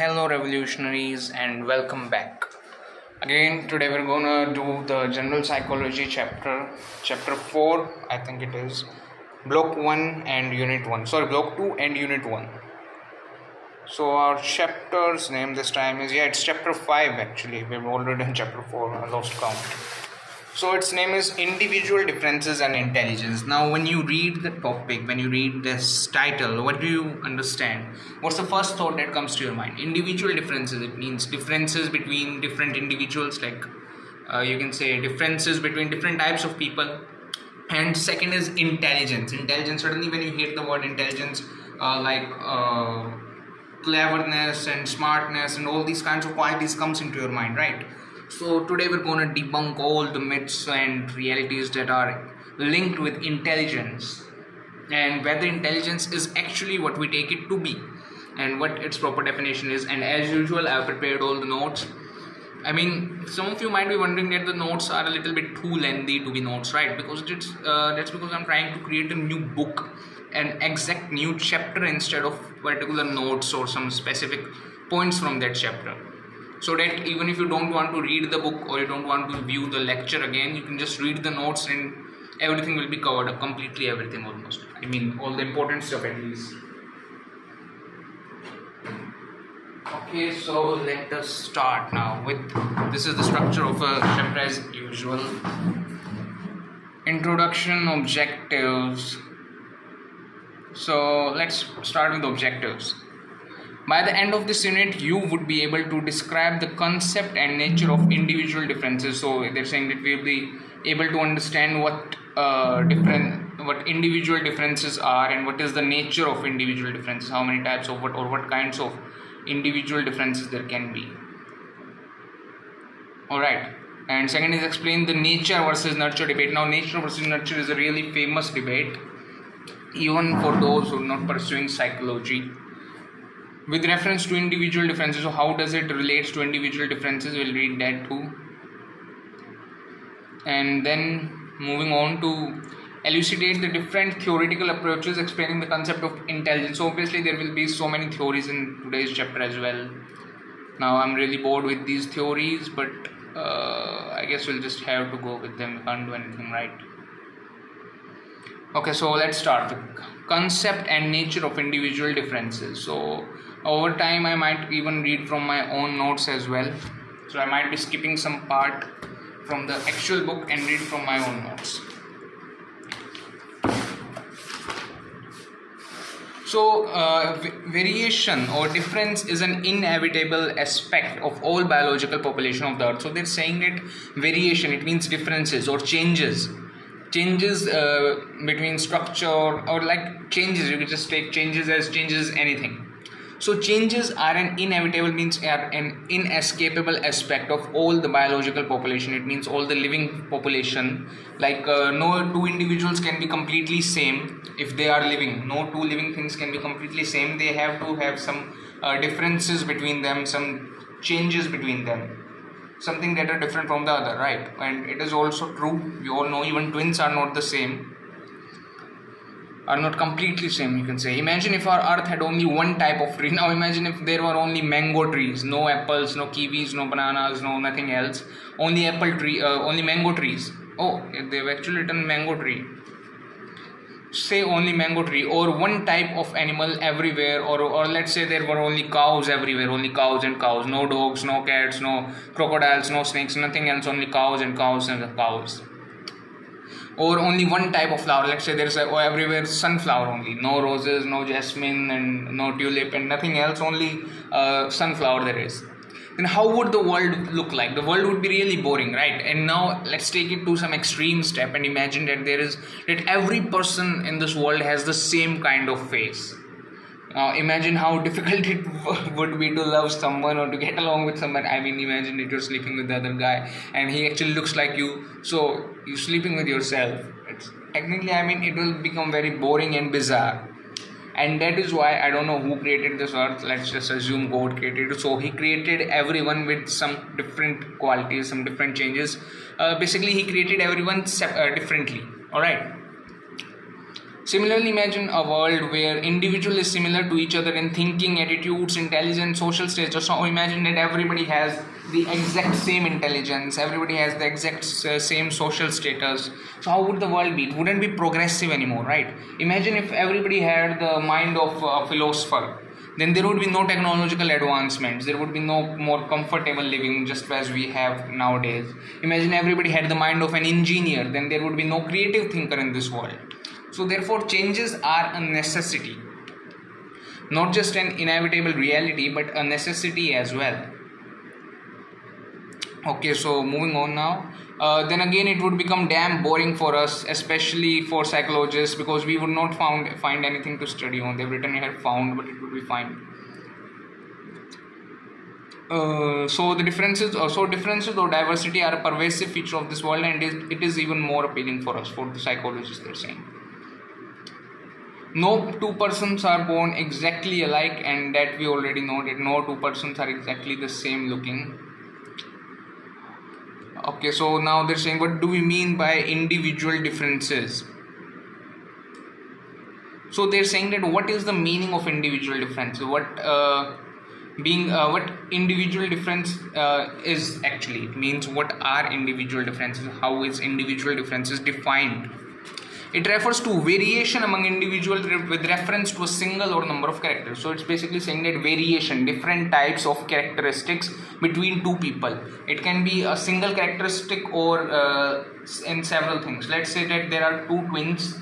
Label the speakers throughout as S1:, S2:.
S1: Hello revolutionaries and welcome back. Again today we're gonna do the general psychology chapter 4, I think it is block 1 and unit 1. Sorry, block 2 and unit 1. So our chapter's name this time is it's chapter 5 actually. We've already done chapter 4, I lost count. So its name is Individual Differences and Intelligence. Now when you read the topic, when you read this title, what do you understand? What's the first thought that comes to your mind? Individual differences, it means differences between different individuals, like you can say differences between different types of people. And second is intelligence. Intelligence, certainly when you hear the word intelligence, cleverness and smartness and all these kinds of qualities comes into your mind, right? So today we're going to debunk all the myths and realities that are linked with intelligence, and whether intelligence is actually what we take it to be and what its proper definition is. And as usual, I've prepared all the notes. I mean, some of you might be wondering that the notes are a little bit too lengthy to be notes, right? Because that's because I'm trying to create a new book, an exact new chapter instead of particular notes or some specific points from that chapter. So that even if you don't want to read the book or you don't want to view the lecture again, you can just read the notes and everything will be covered up, completely everything almost. I mean, all the important stuff at least. Okay, so let us start now with, this is the structure of a chapter as usual. Introduction, objectives. So let's start with objectives. By the end of this unit, you would be able to describe the concept and nature of individual differences. So they're saying that we'll be able to understand what individual differences are and what is the nature of individual differences, how many types of what kinds of individual differences there can be. Alright. And second is explain the nature versus nurture debate. Now nature versus nurture is a really famous debate, even for those who are not pursuing psychology. With reference to individual differences, so how does it relate to individual differences? We'll read that too. And then moving on to elucidate the different theoretical approaches explaining the concept of intelligence. So obviously there will be so many theories in today's chapter as well. Now I'm really bored with these theories, but I guess we'll just have to go with them. We can't do anything, right? Okay, so let's start with concept and nature of individual differences. So over time I might even read from my own notes as well. So I might be skipping some part from the actual book and read from my own notes. So variation or difference is an inevitable aspect of all biological population of the earth. So they're saying that variation, it means differences or changes between structure, or like changes, you can just take changes as changes anything. So changes are an inevitable, means are an inescapable aspect of all the biological population. It means all the living population. Like no two individuals can be completely same if they are living. No two living things can be completely same. They have to have some differences between them, some changes between them, something that are different from the other, right? And it is also true, we all know even twins are not the same, are not completely same, you can say. Imagine if our earth had only one type of tree. Now imagine if there were only mango trees, no apples, no kiwis, no bananas, no nothing else, only only mango trees. Oh, they've actually written mango tree. Say only mango tree, or one type of animal everywhere, or let's say there were only cows everywhere, only cows and cows, no dogs, no cats, no crocodiles, no snakes, nothing else, only cows and cows and cows. Or only one type of flower, let's say there's everywhere sunflower only, no roses, no jasmine and no tulip and nothing else, only sunflower there is. Then how would the world look like? The world would be really boring, right? And now let's take it to some extreme step and imagine that every person in this world has the same kind of face. Now imagine how difficult it would be to love someone or to get along with someone. I mean, imagine that you're sleeping with the other guy and he actually looks like you, so you're sleeping with yourself. Technically, I mean, it will become very boring and bizarre. And that is why, I don't know who created this earth, let's just assume God created it. So he created everyone with some different qualities, some different changes. Basically he created everyone differently. Alright. Similarly, imagine a world where individual is similar to each other in thinking, attitudes, intelligence, social status. So imagine that everybody has the exact same intelligence, everybody has the exact same social status. So how would the world be? It wouldn't be progressive anymore, right? Imagine if everybody had the mind of a philosopher. Then there would be no technological advancements, there would be no more comfortable living just as we have nowadays. Imagine everybody had the mind of an engineer, then there would be no creative thinker in this world. So therefore changes are a necessity, not just an inevitable reality but a necessity as well. Okay, so moving on now. Then again it would become damn boring for us, especially for psychologists, because we would not find anything to study on. They've written here found, but it would be fine. So differences or diversity are a pervasive feature of this world, and it is even more appealing for us, for the psychologists, they're saying. No two persons are born exactly alike, and that we already know that no two persons are exactly the same looking. Okay, so now they're saying, what do we mean by individual differences? So they're saying that what is the meaning of individual differences? What individual difference is actually. It means what are individual differences? How is individual differences defined? It refers to variation among individuals with reference to a single or number of characters. So it's basically saying that variation, different types of characteristics between two people. It can be a single characteristic or in several things. Let's say that there are two twins.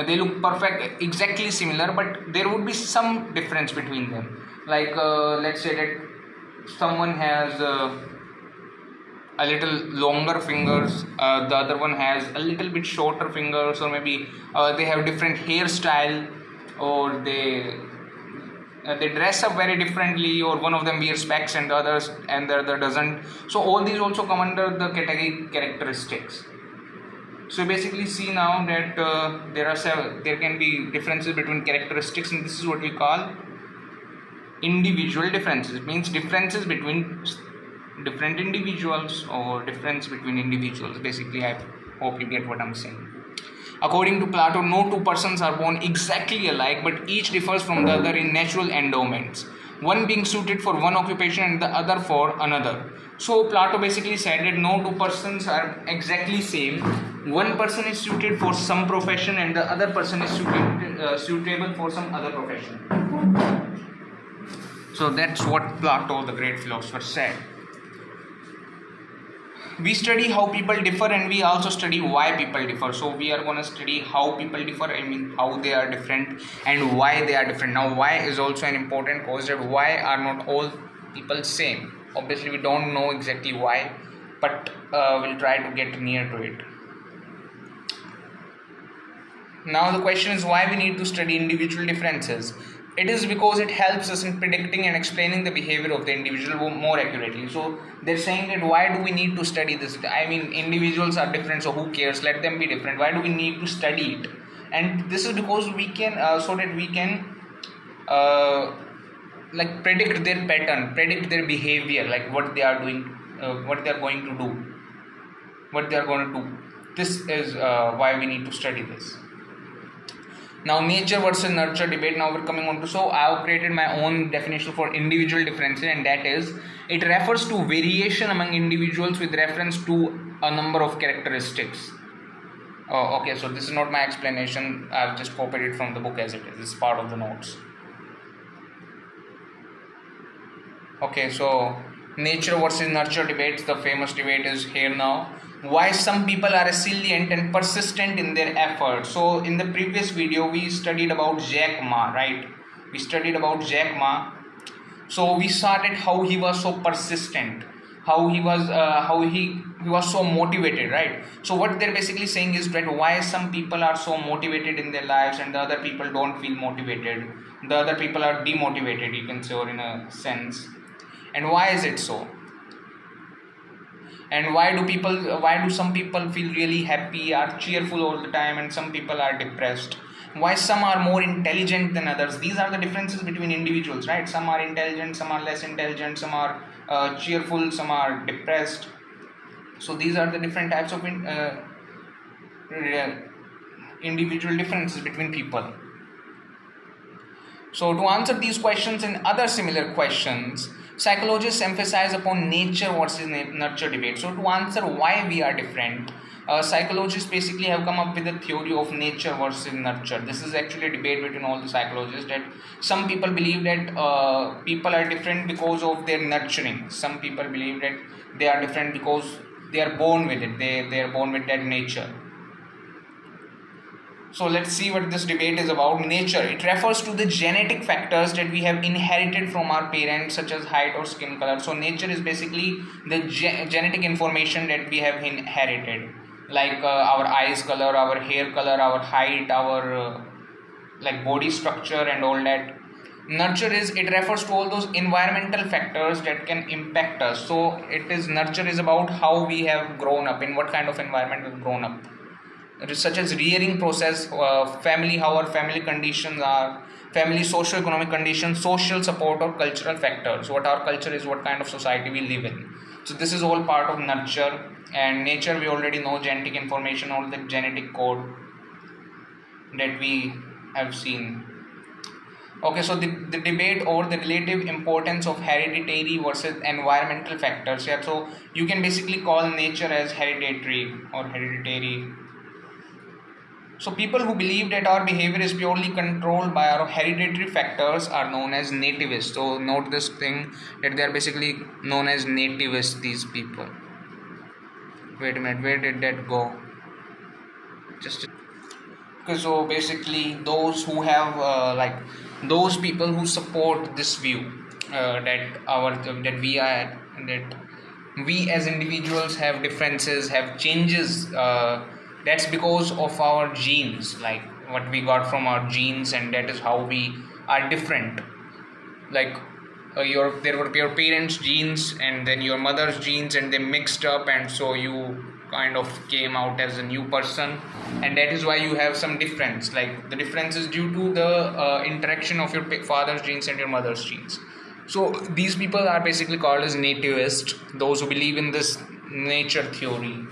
S1: They look perfect, exactly similar, but there would be some difference between them. Like let's say that someone has a little longer fingers, the other one has a little bit shorter fingers, or maybe they have different hairstyle, or they dress up very differently, or one of them wears specs and the other doesn't. So all these also come under the category characteristics. So basically see now that there can be differences between characteristics, and this is what we call individual differences. It means differences between different individuals, or difference between individuals. Basically, I hope you get what I'm saying. According to Plato, no two persons are born exactly alike, but each differs from the other in natural endowments, one being suited for one occupation and the other for another. So Plato basically said that no two persons are exactly same. One person is suited for some profession and the other person is suitable for some other profession. So that's what Plato, the great philosopher, said. We study how people differ, and we also study why people differ. So we are going to study how people differ, I mean how they are different and why they are different. Now why is also an important cause, that why are not all people same. Obviously we don't know exactly why, but we'll try to get near to it. Now the question is why we need to study individual differences. It is because it helps us in predicting and explaining the behavior of the individual more accurately. So they're saying that why do we need to study this? I mean, individuals are different, so who cares? Let them be different. Why do we need to study it? And this is because we can, so that we can like predict their pattern, predict their behavior, like what they are doing, what they are going to do, what they are going to do. This is why we need to study this. Now nature versus nurture debate, now we're coming on to, so I have created my own definition for individual differences, and that is, it refers to variation among individuals with reference to a number of characteristics. Oh, okay, so this is not my explanation, I've just copied it from the book as it is, it's part of the notes. Okay, so nature versus nurture debates, the famous debate is here now. Why some people are resilient and persistent in their efforts. So in the previous video we studied about Jack Ma, right? We studied about Jack Ma. So we started how he was so persistent, how he was so motivated, right? So what they're basically saying is that why some people are so motivated in their lives and the other people don't feel motivated. The other people are demotivated, you can say, or in a sense. And why is it so? And why do some people feel really happy, are cheerful all the time, and some people are depressed? Why some are more intelligent than others? These are the differences between individuals, right? Some are intelligent, some are less intelligent, some are cheerful, some are depressed. So these are the different types of individual differences between people. So to answer these questions and other similar questions, psychologists emphasize upon nature versus nurture debate. So to answer why we are different, psychologists basically have come up with a theory of nature versus nurture. This is actually a debate between all the psychologists, that some people believe that people are different because of their nurturing. Some people believe that they are different because they are born with it. They are born with that nature. So let's see what this debate is about. Nature, it refers to the genetic factors that we have inherited from our parents, such as height or skin color. So nature is basically the genetic information that we have inherited, like our eyes color, our hair color, our height, our like body structure and all that. Nurture is, it refers to all those environmental factors that can impact us. So nurture is about how we have grown up, in what kind of environment we've grown up, such as rearing process, family, how our family conditions are, family socio-economic conditions, social support or cultural factors, what our culture is, what kind of society we live in. So this is all part of nurture. And nature, we already know genetic information, all the genetic code that we have seen. Okay, so the debate over the relative importance of hereditary versus environmental factors. Yeah, so you can basically call nature as hereditary or hereditary. So people who believe that our behavior is purely controlled by our hereditary factors are known as nativists. So note this thing, that they are basically known as nativists, these people. Wait a minute, where did that go? So basically those who have those people who support this view, that we as individuals have differences, have changes, that's because of our genes, like what we got from our genes, and that is how we are different. Like there were your parents' genes and then your mother's genes, and they mixed up, and so you kind of came out as a new person, and that is why you have some difference. Like the difference is due to the interaction of your father's genes and your mother's genes. So these people are basically called as nativists, those who believe in this nature theory.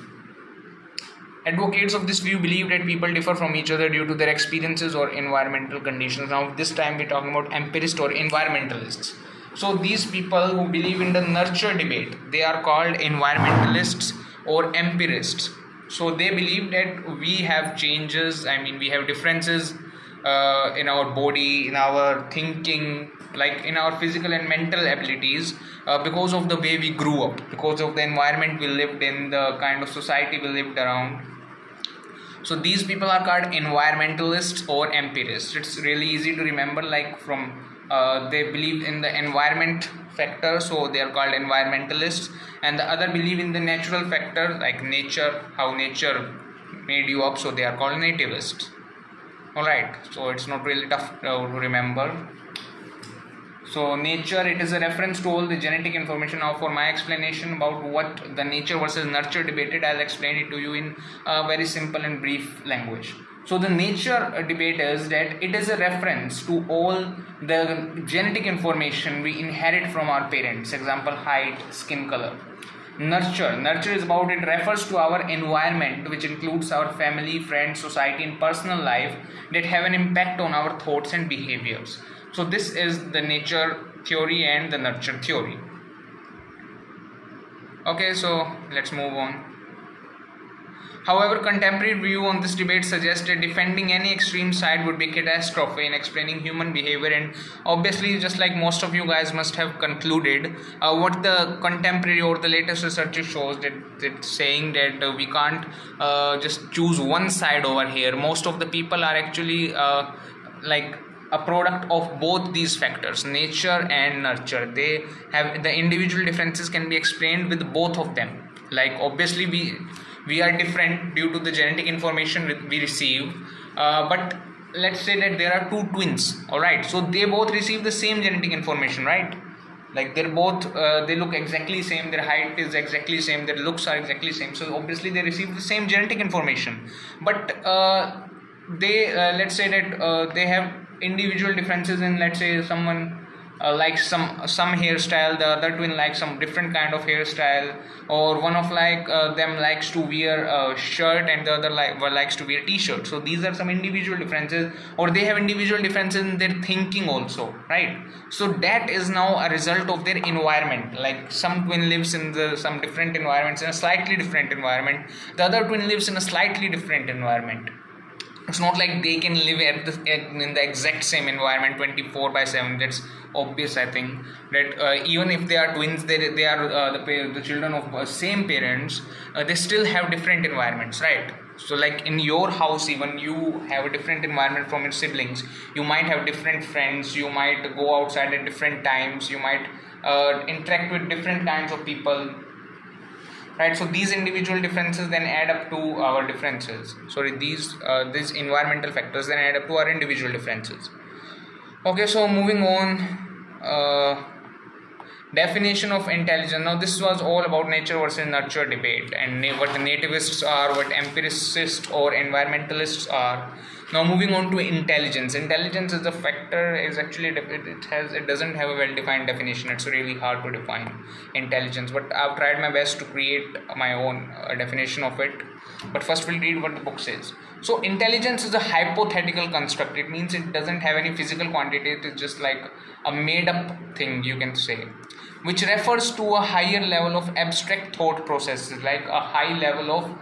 S1: Advocates of this view believe that people differ from each other due to their experiences or environmental conditions. Now this time we're talking about empirists or environmentalists. So these people who believe in the nurture debate, they are called environmentalists or empirists. So they believe that we have changes, we have differences in our body, in our thinking, like in our physical and mental abilities, because of the way we grew up, because of the environment we lived in, the kind of society we lived around. So these people are called environmentalists or empirists. It's really easy to remember, like from they believe in the environment factor, so they are called environmentalists, and the other believe in the natural factor, like nature, how nature made you up, so they are called nativists. Alright, so it's not really tough to remember. So nature, it is a reference to all the genetic information. Now for my explanation about what the nature versus nurture debated, I'll explain it to you in a very simple and brief language. So the nature debate is that it is a reference to all the genetic information we inherit from our parents, example height, skin color. Nurture is about, it refers to our environment, which includes our family, friends, society and personal life that have an impact on our thoughts and behaviors. So this is the nature theory and the nurture theory. Okay, so let's move on. However, contemporary view on this debate suggests that defending any extreme side would be catastrophe in explaining human behavior, and obviously, just like most of you guys must have concluded, what the contemporary or the latest research shows, that it's saying that we can't just choose one side over here. Most of the people are actually like a product of both these factors, nature and nurture. They have, the individual differences can be explained with both of them. Like obviously we are different due to the genetic information we receive, but let's say that there are two twins, alright, so they both receive the same genetic information, right? Like they're both they look exactly same, their height is exactly same, their looks are exactly same, so obviously they receive the same genetic information, but they let's say that they have individual differences in, let's say, someone like some hairstyle, the other twin likes some different kind of hairstyle, or one of them likes to wear a shirt and the other likes to wear t-shirt. So these are some individual differences, or they have individual differences in their thinking also, right? So that is now a result of their environment. Like some twin lives in some different environments, in a slightly different environment, the other twin lives in a slightly different environment. It's not like they can live in the exact same environment 24/7. That's obvious. I think that even if they are twins, they are the children of same parents, they still have different environments, right? So like in your house, even you have a different environment from your siblings. You might have different friends, you might go outside at different times, you might interact with different kinds of people, right? So these individual differences then add up to our differences. Sorry, these environmental factors then add up to our individual differences. Okay, so moving on, definition of intelligence. Now this was all about nature versus nurture debate, and what the nativists are, what empiricists or environmentalists are. Now moving on to intelligence. Intelligence is a factor, is actually it doesn't have a well defined definition. It's really hard to define intelligence, but I've tried my best to create my own definition of it. But first we'll read what the book says. So intelligence is a hypothetical construct. It means it doesn't have any physical quantity. It is just like a made up thing, you can say, which refers to a higher level of abstract thought processes, like a high level of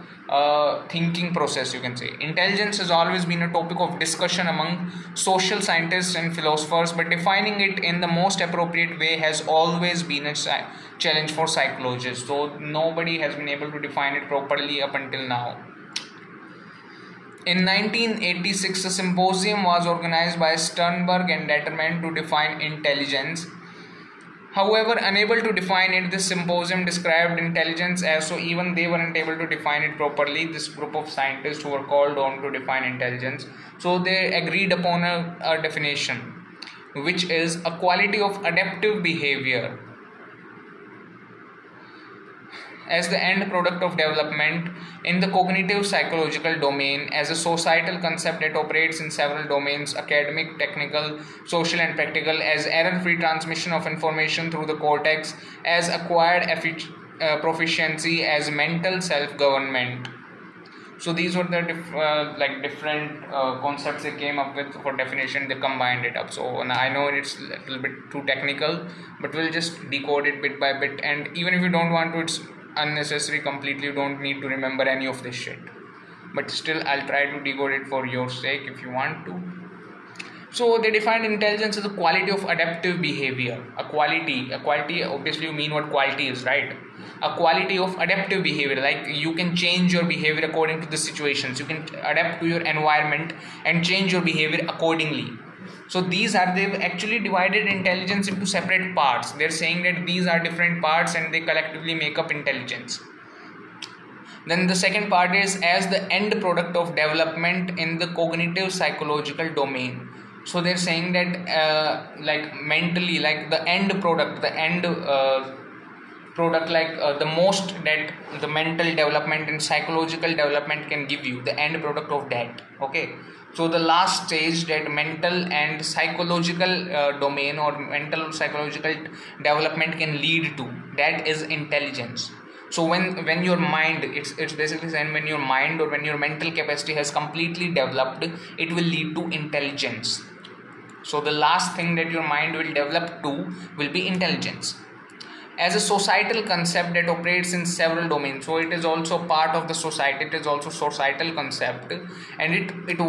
S1: thinking process, you can say. Intelligence has always been a topic of discussion among social scientists and philosophers, but defining it in the most appropriate way has always been a challenge for psychologists. So nobody has been able to define it properly up until now. In 1986, a symposium was organized by Sternberg and determined to define intelligence. However, unable to define it, this symposium described intelligence as, so even they weren't able to define it properly, this group of scientists who were called on to define intelligence, so they agreed upon a definition, which is a quality of adaptive behavior as the end product of development in the cognitive psychological domain, as a societal concept that operates in several domains: academic, technical, social and practical, as error-free transmission of information through the cortex, as acquired proficiency, as mental self-government. So these were the different concepts they came up with for definition. They combined it up. So I know it's a little bit too technical, but we'll just decode it bit by bit. And even if you don't want to, it's unnecessary completely. You don't need to remember any of this shit, but still I'll try to decode it for your sake if you want to. So they defined intelligence as a quality of adaptive behavior. A quality obviously you mean what quality is, right? A quality of adaptive behavior, like you can change your behavior according to the situations. You can adapt to your environment and change your behavior accordingly. So they've actually divided intelligence into separate parts. They're saying that these are different parts and they collectively make up intelligence. Then the second part is as the end product of development in the cognitive psychological domain. So they're saying that mentally, like the end product, the most that the mental development and psychological development can give you, the end product of that. Okay, so the last stage that mental and psychological domain or mental psychological development can lead to, that is intelligence. So when your mind, it's basically saying when your mind or when your mental capacity has completely developed, it will lead to intelligence. So the last thing that your mind will develop to will be intelligence. As a societal concept that operates in several domains, so it is also part of the society. It is also societal concept, and it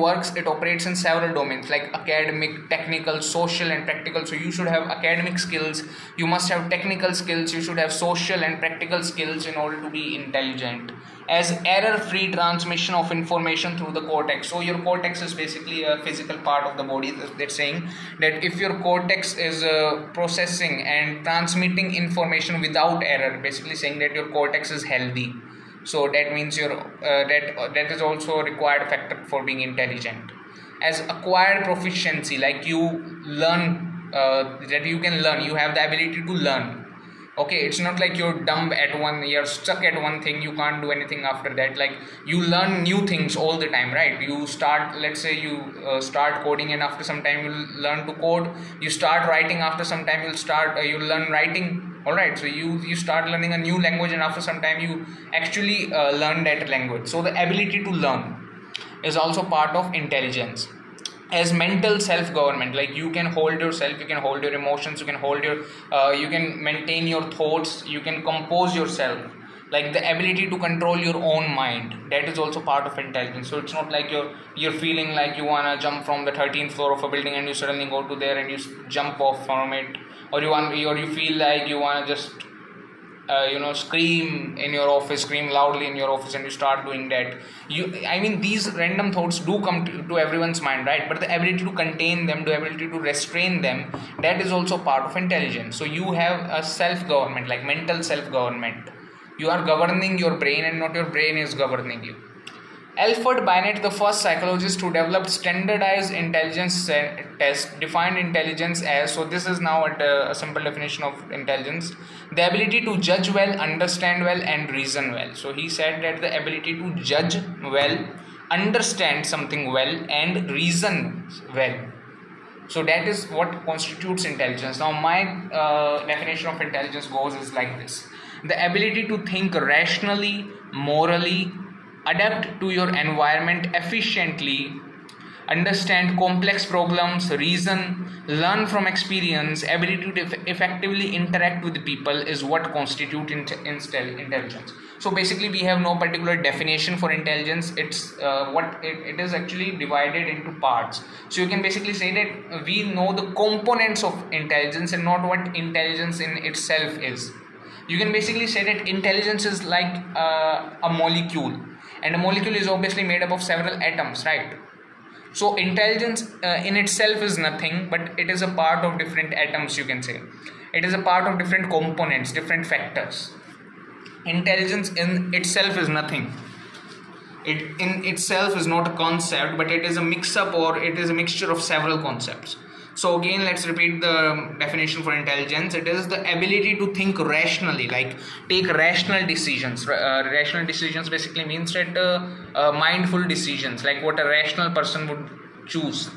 S1: operates in several domains like academic, technical, social and practical. So you should have academic skills, you must have technical skills, you should have social and practical skills in order to be intelligent. As error-free transmission of information through the cortex. So your cortex is basically a physical part of the body. They're saying that if your cortex is processing and transmitting information without error, basically saying that your cortex is healthy. So that means that is also a required factor for being intelligent. As acquired proficiency, like you learn, that you can learn, you have the ability to learn. Okay, it's not like you're dumb at one, you're stuck at one thing, you can't do anything after that. Like, you learn new things all the time, right? You start, let's say you start coding, and after some time you'll learn to code. You start writing, after some time you'll learn writing. All right, so you start learning a new language, and after some time you actually learn that language. So the ability to learn is also part of intelligence. As mental self-government, like you can hold yourself, you can hold your emotions, you can hold your you can maintain your thoughts, you can compose yourself, like the ability to control your own mind, that is also part of intelligence. So it's not like you're feeling like you want to jump from the 13th floor of a building and you suddenly go to there and you jump off from it, or you feel like you want to just scream in your office, scream loudly in your office, and you start doing that. These random thoughts do come to everyone's mind, right? But the ability to contain them, the ability to restrain them, that is also part of intelligence. So you have a self-government, like mental self-government. You are governing your brain, and not your brain is governing you. Alfred Binet, the first psychologist who developed standardized intelligence test, defined intelligence as, so this is now a simple definition of intelligence: the ability to judge well, understand well, and reason well. So he said that the ability to judge well, understand something well, and reason well. So that is what constitutes intelligence. Now my definition of intelligence goes is like this: the ability to think rationally, morally, adapt to your environment efficiently, understand complex problems, reason, learn from experience, ability to effectively interact with people is what constitutes intelligence. So basically we have no particular definition for intelligence. It's it is actually divided into parts. So you can basically say that we know the components of intelligence and not what intelligence in itself is. You can basically say that intelligence is like a molecule, and a molecule is obviously made up of several atoms, right? So intelligence in itself is nothing, but it is a part of different atoms, you can say. It is a part of different components, different factors. Intelligence in itself is nothing. It in itself is not a concept, but it is a mix-up, or it is a mixture of several concepts. So again, let's repeat the definition for intelligence. It is the ability to think rationally, like take rational decisions. Rational decisions basically means that mindful decisions, like what a rational person would choose.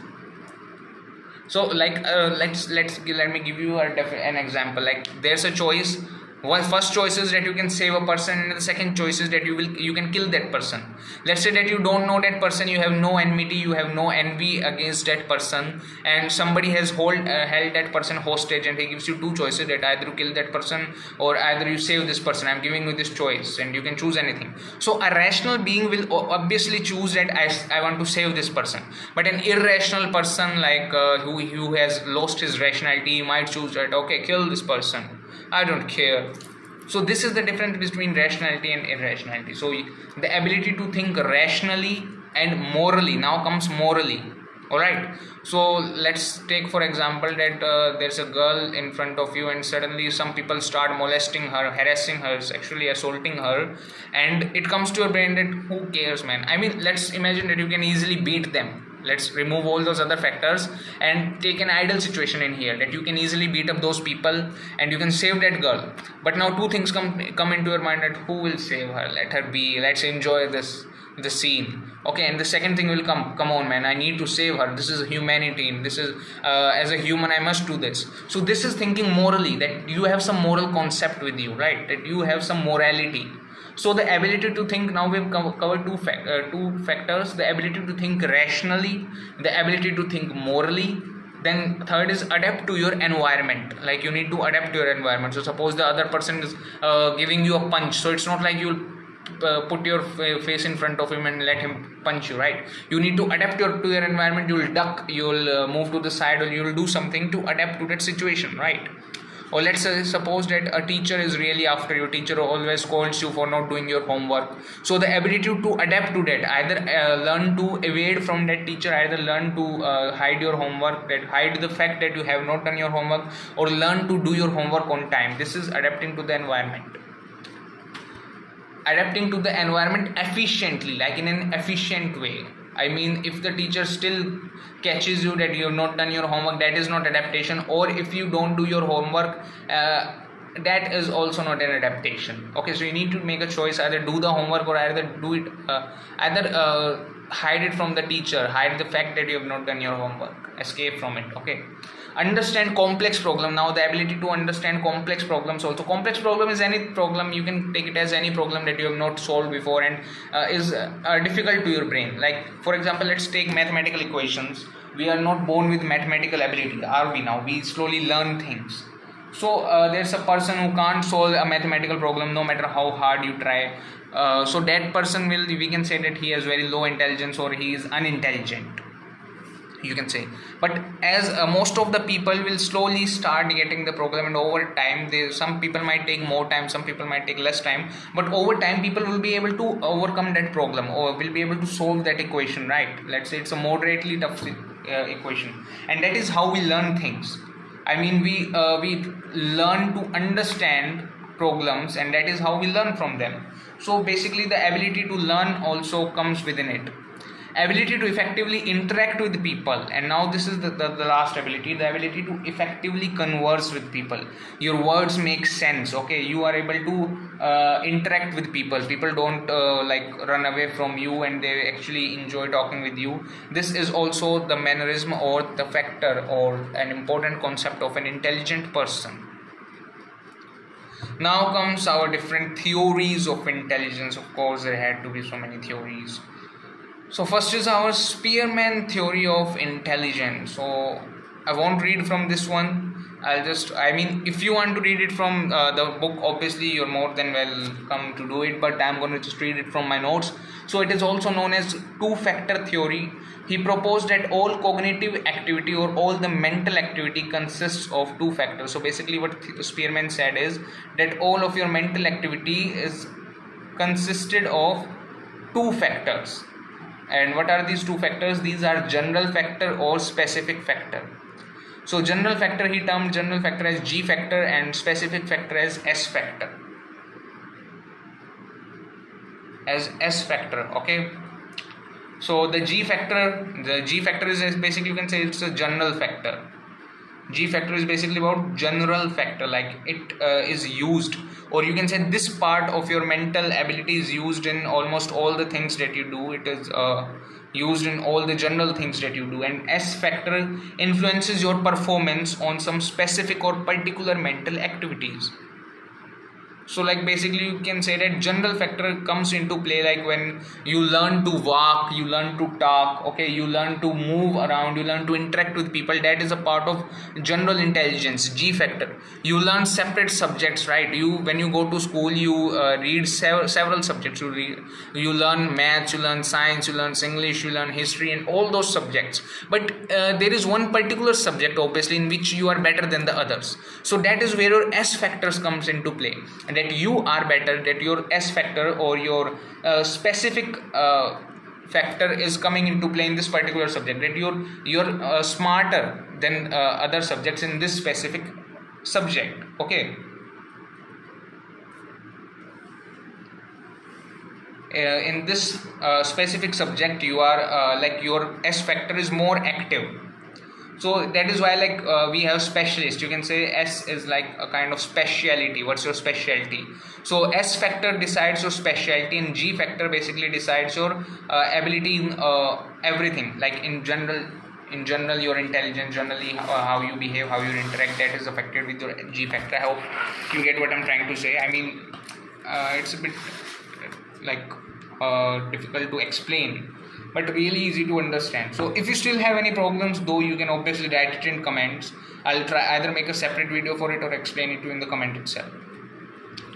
S1: So like let me give you an example. Like there's a choice. One first choice is that you can save a person, and the second choice is that you can kill that person. Let's say that you don't know that person, you have no enmity, you have no envy against that person, and somebody has held that person hostage, and he gives you two choices, that either you kill that person or either you save this person. I'm giving you this choice and you can choose anything. So a rational being will obviously choose that I want to save this person. But an irrational person, like who has lost his rationality, he might choose that, okay, kill this person, I don't care. So this is the difference between rationality and irrationality. So the ability to think rationally and morally. Now comes morally. Alright. So let's take for example that there's a girl in front of you, and suddenly some people start molesting her, harassing her, sexually assaulting her, and it comes to your brain that who cares, man. I mean, let's imagine that you can easily beat them. Let's remove all those other factors and take an ideal situation in here, that you can easily beat up those people and you can save that girl. But now two things come into your mind, that who will save her, let her be, let's enjoy the scene. Okay, and the second thing will come on, man, I need to save her, this is humanity, this is as a human I must do this. So this is thinking morally, that you have some moral concept with you, right? That you have some morality. So the ability to think, now we've covered two factors: the ability to think rationally, the ability to think morally. Then third is adapt to your environment, like you need to adapt to your environment. So suppose the other person is giving you a punch, so it's not like you'll put your face in front of him and let him punch you, right? You need to adapt to your environment. You'll duck, you'll move to the side, or you'll do something to adapt to that situation, right? Or let's suppose that a teacher is really after you. Teacher always scolds you for not doing your homework. So the ability to adapt to that, either learn to evade from that teacher, either learn to hide your homework, that hide the fact that you have not done your homework, or learn to do your homework on time. This is adapting to the environment. Adapting to the environment efficiently, like in an efficient way. I mean, if the teacher still catches you that you have not done your homework, that is not adaptation. Or if you don't do your homework that is also not an adaptation. Okay, so you need to make a choice, either do the homework or either do it hide it from the teacher, hide the fact that you have not done your homework, escape from it. Okay, understand complex problem. Now the ability to understand complex problems also. Complex problem is any problem, you can take it as any problem that you have not solved before and is difficult to your brain. Like for example, let's take mathematical equations. We are not born with mathematical ability, are we? Now we slowly learn things. So there's a person who can't solve a mathematical problem no matter how hard you try. So that person we can say that he has very low intelligence or he is unintelligent, you can say. But as most of the people will slowly start getting the problem, and over time some people might take more time, some people might take less time, but over time people will be able to overcome that problem or will be able to solve that equation, right? Let's say it's a moderately tough equation, and that is how we learn things. I mean, we learn to understand problems, and that is how we learn from them. So basically the ability to learn also comes within it. Ability to effectively interact with people, and now this is the last ability, the ability to effectively converse with people. Your words make sense. Okay, you are able to interact with people. People don't like run away from you, and they actually enjoy talking with you. This is also the mannerism or the factor or an important concept of an intelligent person. Now comes our different theories of intelligence. Of course, there had to be so many theories. So first is our Spearman theory of intelligence. So I won't read from this one. If you want to read it from the book, obviously you're more than welcome to do it, but I'm going to just read it from my notes. So it is also known as two-factor theory. He proposed that all cognitive activity or all the mental activity consists of two factors. So basically what Spearman said is that all of your mental activity is consisted of two factors. And what are these two factors? These are general factor or specific factor. So general factor, he termed general factor as G factor and specific factor as S factor. As S factor, okay. So the G factor is basically, you can say it's a general factor. G factor is basically about general factor, like it is used, or you can say this part of your mental ability is used in almost all the things that you do. It is used in all the general things that you do. And S factor influences your performance on some specific or particular mental activities. So like basically you can say that general factor comes into play like when you learn to walk, you learn to talk, okay, you learn to move around, you learn to interact with people. That is a part of general intelligence, G factor. You learn separate subjects, right? When you go to school, you read several subjects. You learn maths, you learn science, you learn English, you learn history, and all those subjects. But there is one particular subject obviously in which you are better than the others. So that is where your S factors comes into play, and that you are better, that your S factor or your specific factor is coming into play in this particular subject, that you're smarter than other subjects in this specific subject, okay. In this specific subject you are like your S factor is more active. So that is why we have specialist. You can say S is like a kind of speciality. What's your specialty? So S factor decides your specialty, and G factor basically decides your ability in everything. Like in general your intelligence, generally how you behave, how you interact, that is affected with your G factor. I hope you get what I'm trying to say. I mean it's a bit difficult to explain, but really easy to understand. So if you still have any problems though, you can obviously write it in comments. I'll try either make a separate video for it or explain it to you in the comment itself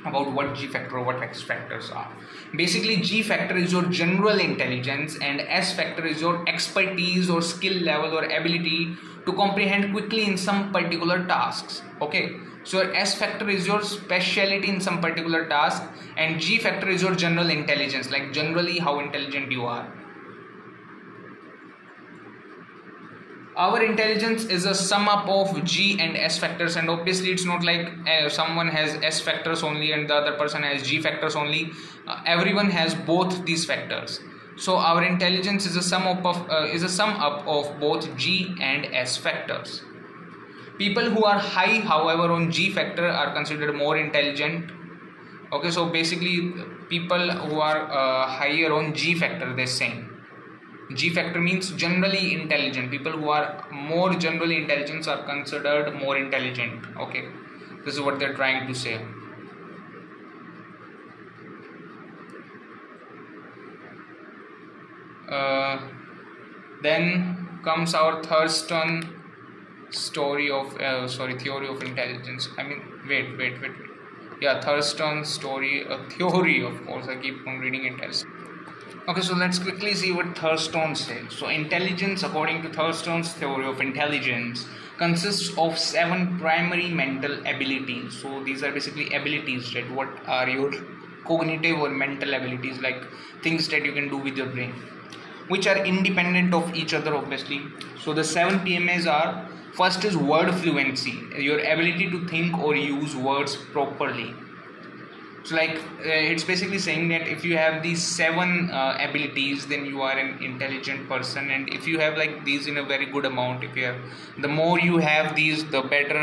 S1: about what G factor or what S factors are. Basically G factor is your general intelligence, and S factor is your expertise or skill level or ability to comprehend quickly in some particular tasks, okay. So your S factor is your speciality in some particular task, and G factor is your general intelligence, like generally how intelligent you are. Our intelligence is a sum up of G and S factors, and obviously it's not like someone has S factors only and the other person has G factors only. Everyone has both these factors. So our intelligence is a sum up of both G and S factors. People who are high, however, on G factor are considered more intelligent. Okay, so basically people who are higher on G factor, they're saying G factor means generally intelligent. People who are more generally intelligent are considered more intelligent. Okay, this is what they're trying to say. Then comes our Thurston story of theory of intelligence. I mean, wait. Yeah, Thurston's story, a theory, of course. I keep on reading it. Okay, so let's quickly see what Thurston says. So, intelligence, according to Thurston's theory of intelligence, consists of 7 primary mental abilities. So, these are basically abilities, right? What are your cognitive or mental abilities, like things that you can do with your brain, which are independent of each other, obviously. So, the 7 PMAs are: first is word fluency, your ability to think or use words properly. So like it's basically saying that if you have these 7 abilities, then you are an intelligent person. And if you have like these in a very good amount, if you have, the more you have these, the better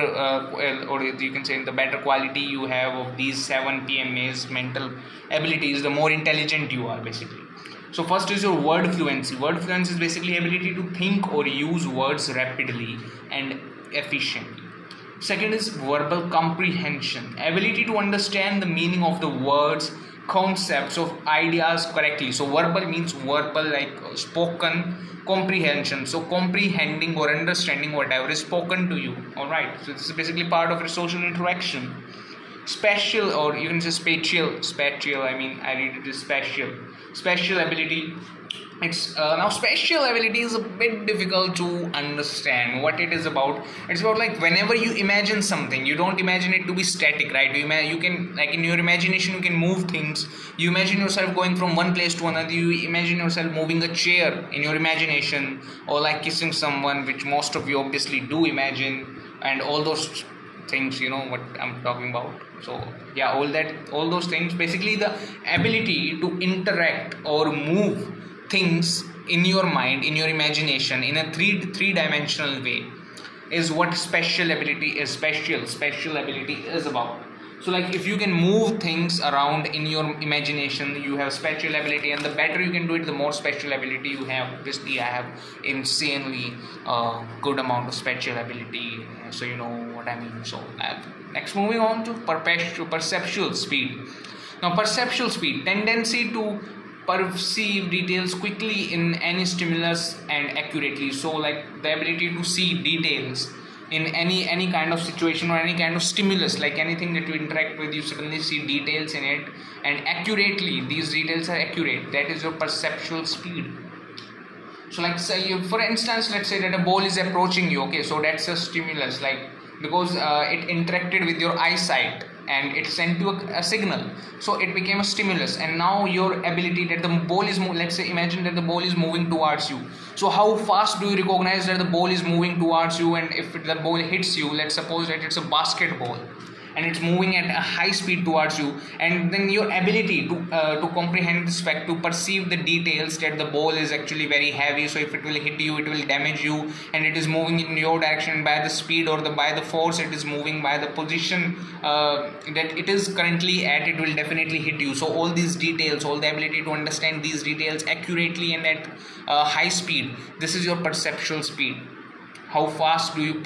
S1: or you can say the better quality you have of these 7 PMAs, mental abilities, the more intelligent you are basically. So first is your word fluency. Word fluency is basically ability to think or use words rapidly and efficiently. Second is verbal comprehension, ability to understand the meaning of the words, concepts of ideas correctly. So verbal means verbal, like spoken. Comprehension, so comprehending or understanding whatever is spoken to you. Alright, so this is basically part of your social interaction. Spatial, or you can say spatial, I mean I read it as spatial ability. It's now spatial ability is a bit difficult to understand what it is about. It's about like whenever you imagine something, you don't imagine it to be static, right? You can, like in your imagination, you can move things. You imagine yourself going from one place to another. You imagine yourself moving a chair in your imagination, or like kissing someone, which most of you obviously do imagine, and all those things, you know what I'm talking about. So yeah, all those things, basically the ability to interact or move things in your mind, in your imagination, in a three-dimensional way, is what spatial ability is. Spatial ability is about. So like if you can move things around in your imagination, you have spatial ability, and the better you can do it, the more spatial ability you have. Obviously I have insanely good amount of spatial ability, so you know what I mean. So next, moving on to perceptual speed. Now perceptual speed, tendency to perceive details quickly in any stimulus and accurately. So like the ability to see details in any kind of situation or any kind of stimulus, like anything that you interact with, you suddenly see details in it, and accurately, these details are accurate. That is your perceptual speed. So like say for instance, let's say that a ball is approaching you. Okay, so that's a stimulus, like because it interacted with your eyesight and it sent you a signal, so it became a stimulus. And now your ability that the ball is let's say imagine that the ball is moving towards you. So how fast do you recognize that the ball is moving towards you? And if the ball hits you, let's suppose that it's a basketball and it's moving at a high speed towards you, and then your ability to comprehend this fact, to perceive the details that the ball is actually very heavy, so if it will hit you, it will damage you, and it is moving in your direction by the speed or by the force it is moving, by the position that it is currently at, it will definitely hit you. So all these details, all the ability to understand these details accurately and at high speed, this is your perceptual speed. How fast do you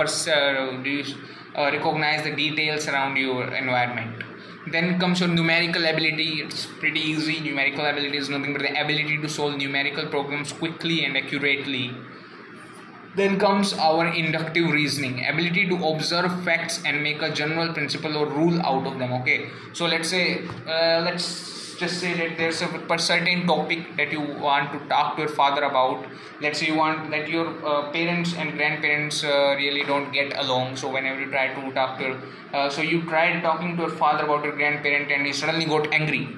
S1: recognize the details around your environment. Then comes your numerical ability. It's pretty easy. Numerical ability is nothing but the ability to solve numerical problems quickly and accurately. Then comes our inductive reasoning, ability to observe facts and make a general principle or rule out of them. Okay, so let's say let's just say that there's a certain topic that you want to talk to your father about. Let's say you want that your parents and grandparents really don't get along, so whenever you try to talk to so you tried talking to your father about your grandparent and he suddenly got angry.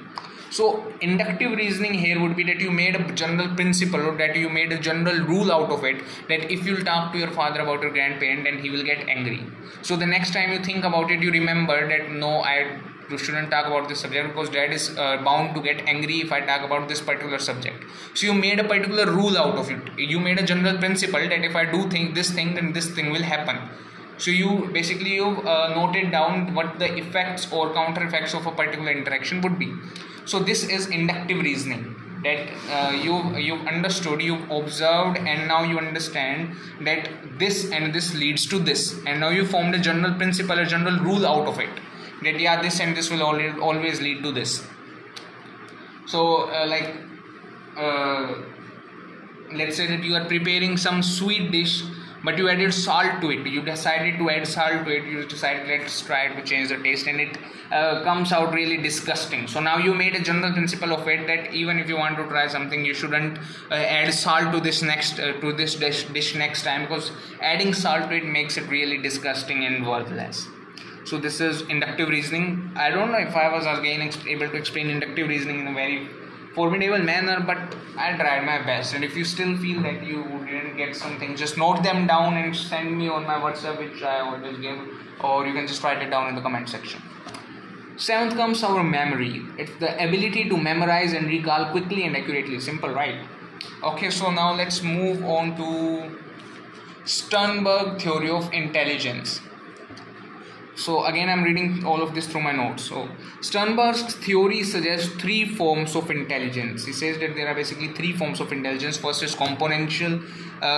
S1: So inductive reasoning here would be that you made a general principle, or that you made a general rule out of it, that if you'll talk to your father about your grandparent, then he will get angry. So the next time you think about it, you remember that no, I shouldn't talk about this subject because dad is bound to get angry if I talk about this particular subject. So you made a particular rule out of it. You made a general principle that if I do this thing, then this thing will happen. So you basically you've noted down what the effects or counter effects of a particular interaction would be. So this is inductive reasoning, that you've understood, you've observed, and now you understand that this and this leads to this, and now you formed a general principle, a general rule out of it, that yeah, this and this will always lead to this. So let's say that you are preparing some sweet dish, but you added salt to it. You decided to add salt to it. You decided, let's try to change the taste, and it comes out really disgusting. So now you made a general principle of it, that even if you want to try something, you shouldn't add salt to this dish next time, because adding salt to it makes it really disgusting and worthless. So this is inductive reasoning. I don't know if I was again able to explain inductive reasoning in a very formidable manner, but I tried my best. And if you still feel that you didn't get something, just note them down and send me on my WhatsApp, which I always give, or you can just write it down in the comment section. Seventh comes our memory. It's the ability to memorize and recall quickly and accurately. Simple, right? Okay, so now let's move on to Sternberg theory of intelligence. So again, I'm reading all of this through my notes. So Sternberg's theory suggests three forms of intelligence. He says that there are basically three forms of intelligence. First is componential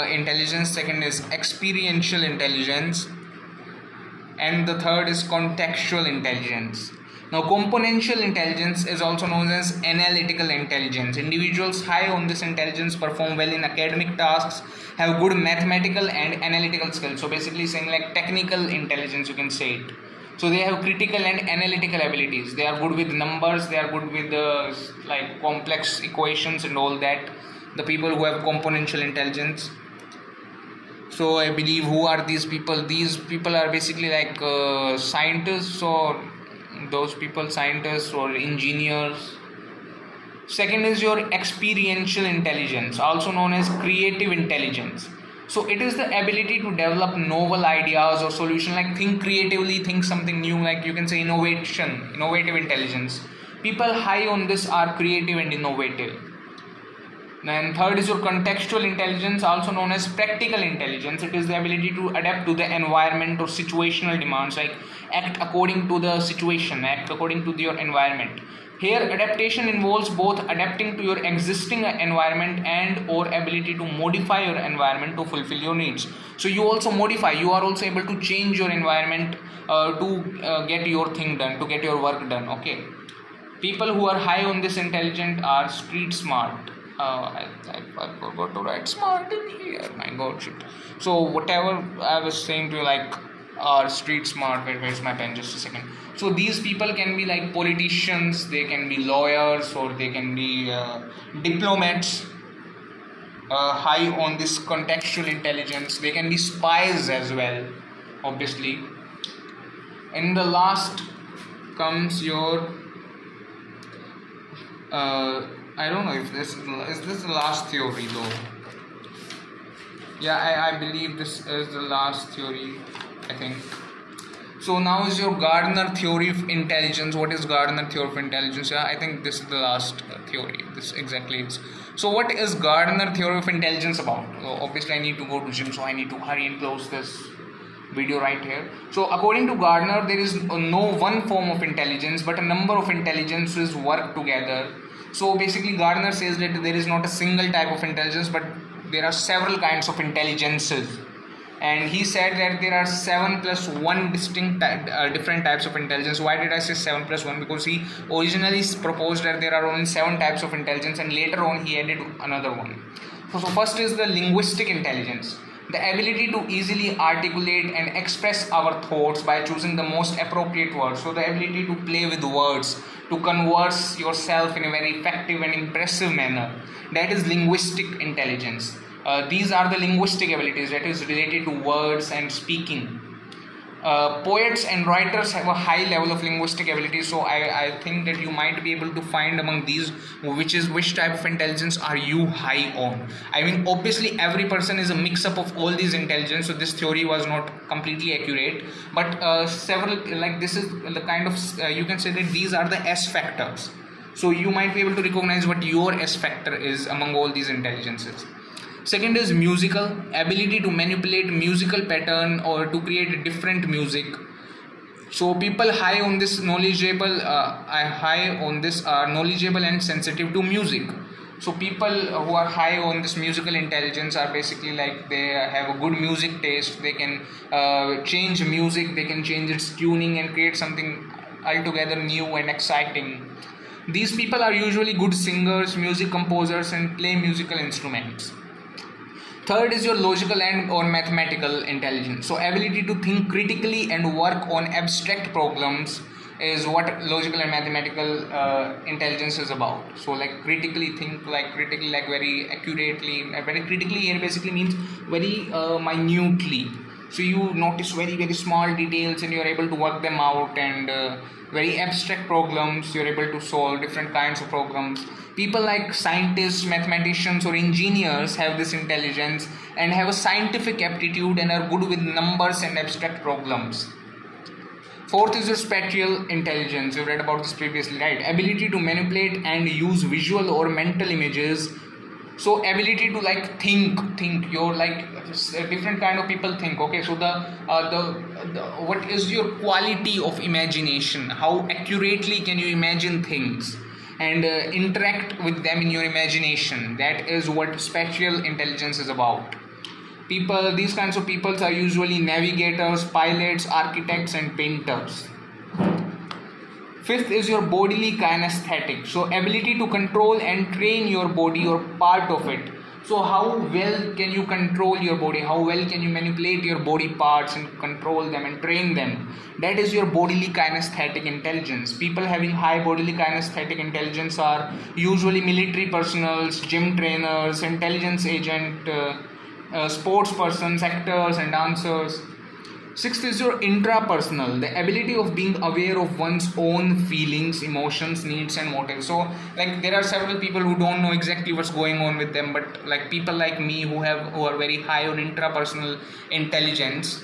S1: intelligence, second is experiential intelligence, and the third is contextual intelligence. Now, componential intelligence is also known as analytical intelligence. Individuals high on this intelligence perform well in academic tasks, have good mathematical and analytical skills. So basically saying like technical intelligence, you can say it. So they have critical and analytical abilities. They are good with numbers, they are good with like complex equations and all that. The people who have componential intelligence. So I believe, who are these people? These people are basically like scientists, or those people, scientists or engineers. Second is your experiential intelligence, also known as creative intelligence. So it is the ability to develop novel ideas or solution, like think creatively, think something new, like you can say innovative intelligence. People high on this are creative and innovative. Then third is your contextual intelligence, also known as practical intelligence. It is the ability to adapt to the environment or situational demands, like act according to the situation, act according to your environment. Here adaptation involves both adapting to your existing environment and or ability to modify your environment to fulfill your needs. So you also modify, you are also able to change your environment to get your thing done, to get your work done. Okay, people who are high on this intelligence are street smart. I forgot to write smart in here. My god, shit. So whatever I was saying to you, like, are street smart. Where's my pen? Just a second. So these people can be like politicians, they can be lawyers, or they can be diplomats. High on this contextual intelligence. They can be spies as well, obviously. And the last comes your I don't know if this is the last theory though. Yeah, I believe this is the last theory, I think. So now is your Gardner theory of intelligence. What is Gardner theory of intelligence? Yeah, I think this is the last theory. This exactly is. So what is Gardner theory of intelligence about? So obviously I need to go to gym, so I need to hurry and close this video right here. So according to Gardner, there is no one form of intelligence, but a number of intelligences work together. So basically Gardner says that there is not a single type of intelligence, but there are several kinds of intelligences. And he said that there are 7 plus 1 distinct different types of intelligence. Why did I say 7 plus 1? Because he originally proposed that there are only 7 types of intelligence, and later on he added another one. So first is the linguistic intelligence. The ability to easily articulate and express our thoughts by choosing the most appropriate words. So the ability to play with words, to converse yourself in a very effective and impressive manner. That is linguistic intelligence. These are the linguistic abilities that is related to words and speaking. Poets and writers have a high level of linguistic ability, so I think that you might be able to find among these which type of intelligence are you high on. I mean, obviously every person is a mix up of all these intelligence, so this theory was not completely accurate, but several, like, this is the kind of you can say that these are the S factors, so you might be able to recognize what your S factor is among all these intelligences. Second is musical, ability to manipulate musical pattern or to create different music. So people high on this knowledgeable are knowledgeable and sensitive to music. So people who are high on this musical intelligence are basically like they have a good music taste. They can change music, they can change its tuning and create something altogether new and exciting. These people are usually good singers, music composers, and play musical instruments. Third is your logical and or mathematical intelligence. So ability to think critically and work on abstract problems is what logical and mathematical intelligence is about. So like critically think, like critically, like very accurately, very critically here basically means very minutely. So you notice very small details and you're able to work them out, and very abstract problems you're able to solve different kinds of problems. People like scientists, mathematicians, or engineers have this intelligence and have a scientific aptitude and are good with numbers and abstract problems. Fourth is your spatial intelligence. We've read about this previously, right? Ability to manipulate and use visual or mental images. So ability to like think. You're like different kind of people think. Okay, so the what is your quality of imagination? How accurately can you imagine things and interact with them in your imagination? That is what spatial intelligence is about. People, these kinds of people are usually navigators, pilots, architects, and painters. Fifth is your bodily kinesthetic. So ability to control and train your body or part of it. So how well can you control your body? How well can you manipulate your body parts and control them and train them? That is your bodily kinesthetic intelligence. People having high bodily kinesthetic intelligence are usually military personnel, gym trainers, intelligence agent, sports persons, actors, and dancers. Sixth is your intrapersonal, the ability of being aware of one's own feelings, emotions, needs, and motives. So like there are several people who don't know exactly what's going on with them, but like people like me who are very high on intrapersonal intelligence,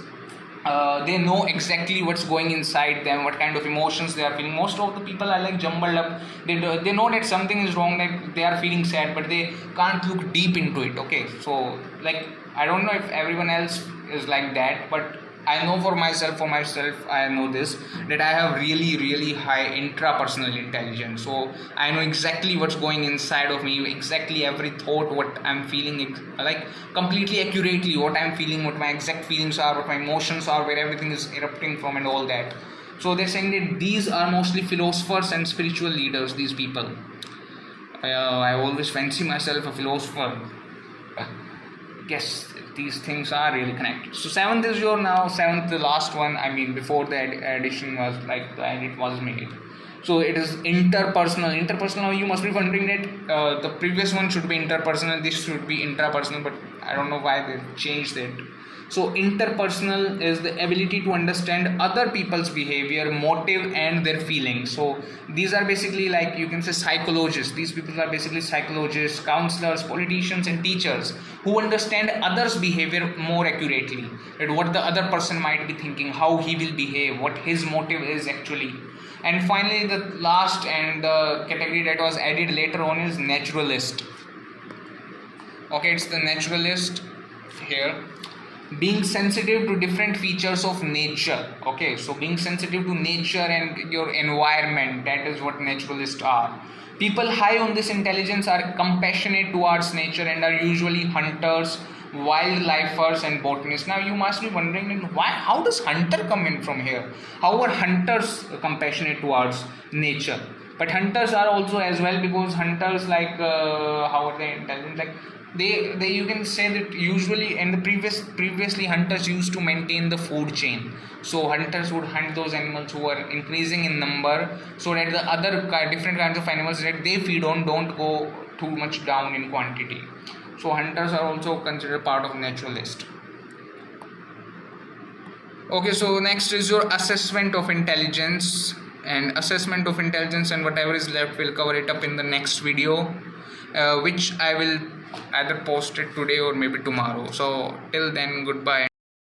S1: they know exactly what's going inside them, what kind of emotions they are feeling. Most of the people are like jumbled up. They know that something is wrong, that they are feeling sad, but they can't look deep into it. Okay, so like I don't know if everyone else is like that, but I know for myself I know this, that I have really high intrapersonal intelligence. So I know exactly what's going inside of me, exactly every thought, what I'm feeling, like completely accurately what I'm feeling, what my exact feelings are, what my emotions are, where everything is erupting from and all that. So they're saying that these are mostly philosophers and spiritual leaders, these people. I always fancy myself a philosopher. Yes, these things are really connected. So seventh, the last one. I mean, before the addition was like the edit was made. So it is interpersonal. Interpersonal, you must be wondering that the previous one should be interpersonal, this should be intrapersonal, but I don't know why they changed it. So interpersonal is the ability to understand other people's behavior, motive, and their feelings. So these are basically like, you can say, psychologists. These people are basically psychologists, counselors, politicians, and teachers who understand others' behavior more accurately, and what the other person might be thinking, how he will behave, what his motive is actually. And finally, the last and the category that was added later on is naturalist. Okay, it's the naturalist here. Being sensitive to different features of nature. Okay, so being sensitive to nature and your environment, that is what naturalists are. People high on this intelligence are compassionate towards nature and are usually hunters, wildlifers, and botanists. Now you must be wondering, why? How does hunter come in from here? How are hunters compassionate towards nature? But hunters are also as well, because hunters how are they intelligent? Like they you can say that usually in the previously hunters used to maintain the food chain. So hunters would hunt those animals who are increasing in number, so that the other different kinds of animals that they feed on don't go too much down in quantity. So hunters are also considered part of naturalist. Okay, so next is your assessment of intelligence. And assessment of intelligence and whatever is left, we'll cover it up in the next video, which I will either post it today or maybe tomorrow. So till then, goodbye.